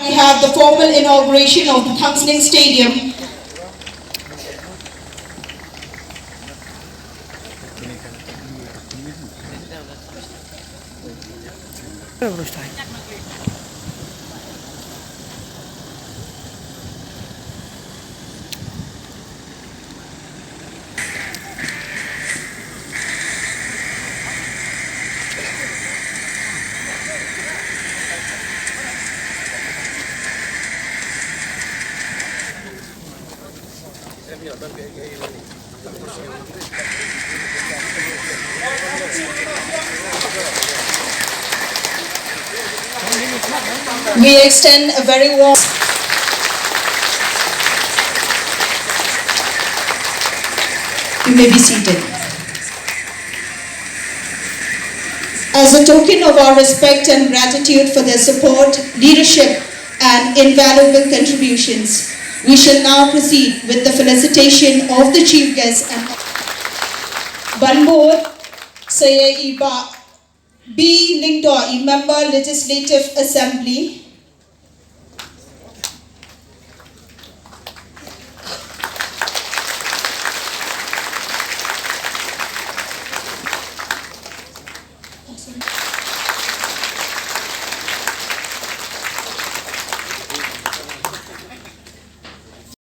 we have the formal inauguration of the Madanthangsning Stadium. We extend a very warm... You may be seated. As a token of our respect and gratitude for their support, leadership, and invaluable contributions, we shall now proceed with the felicitation of the chief guest and Banbor Saya Iba B. Lingdo, a member Legislative Assembly,